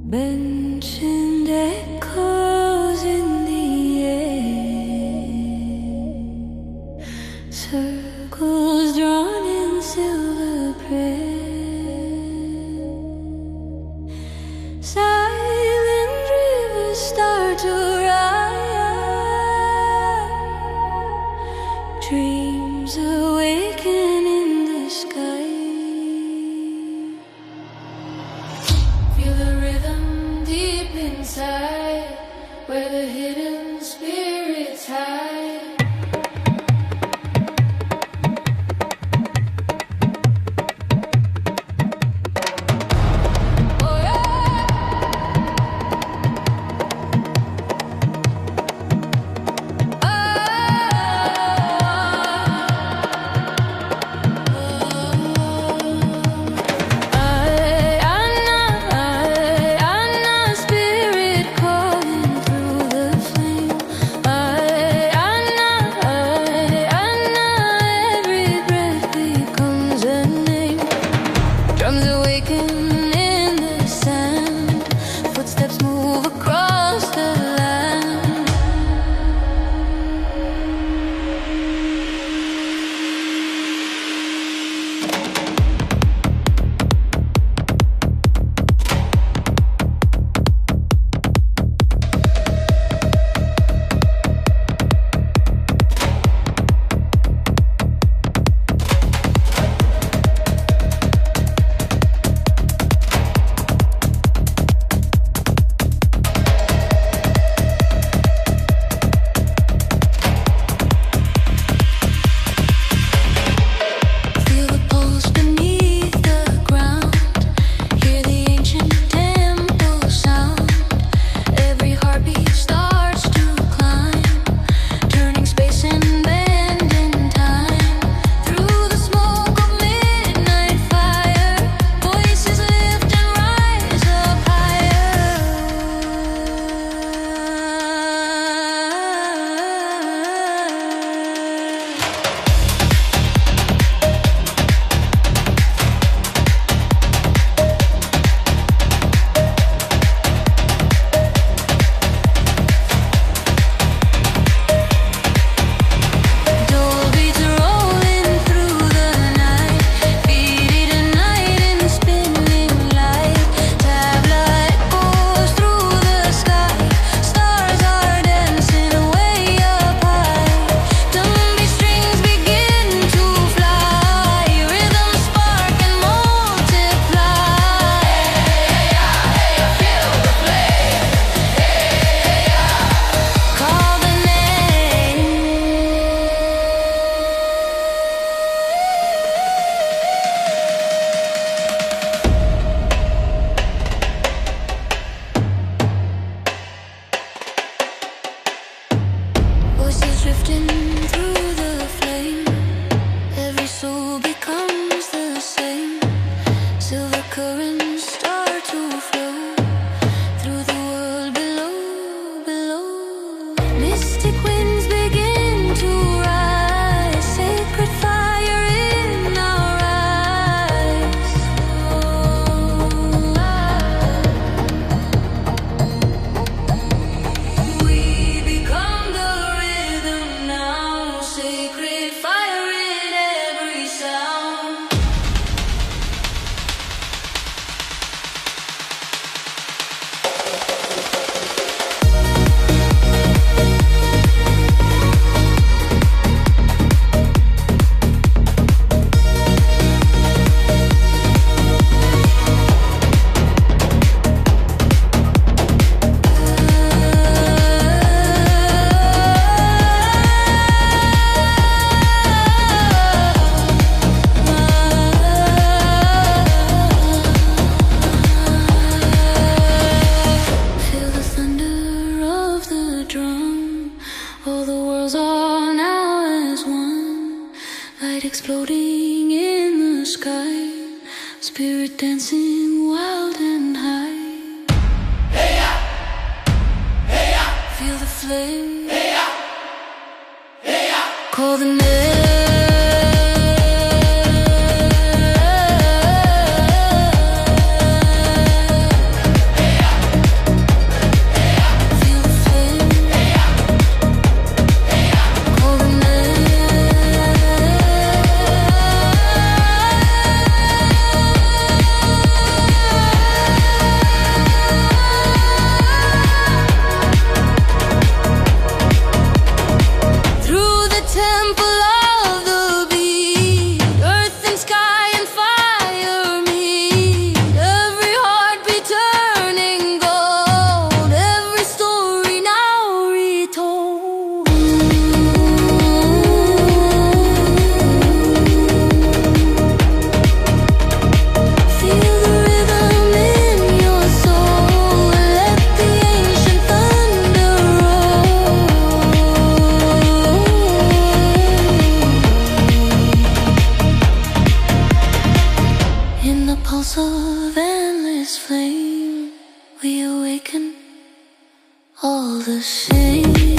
Mentioned echoes in the air, circles drawn in silver prayer. Silent rivers start to rise, dreams awaken in the sky. Feel the rhythm deep inside, where the hidden spirits hide. Oh yeah. Anna, spirit calling through the flame. Anna, every breath becomes a name. Drums awaken in the sand, footsteps move across the land. Feel the pulse beneath the ground, hear the ancient temple sound. Every heartbeat starts to climb, turning space and bending time. Through the smoke of midnight fire, voices lift and rise up higher. Dull beats rolling through the night, beat a night in spinning light. Tabla echoes through the sky, stars are dancing way up high. Tumby strings begin to fly, rhythm spark and multiply. Feel the flame, call the name. Voices drifting through the flame, every soul becomes the same. Silver currents start to flow through the world below, below. Mystic winds begin to rise, sacred fire in our eyes. We become the rhythm now, sacred fire in every sound. Feel the thunder of the drum, all the worlds are now as one. Light exploding in the sky, spirit dancing wild and high. Feel the flame, call the name. of endless flame, we awaken all the same.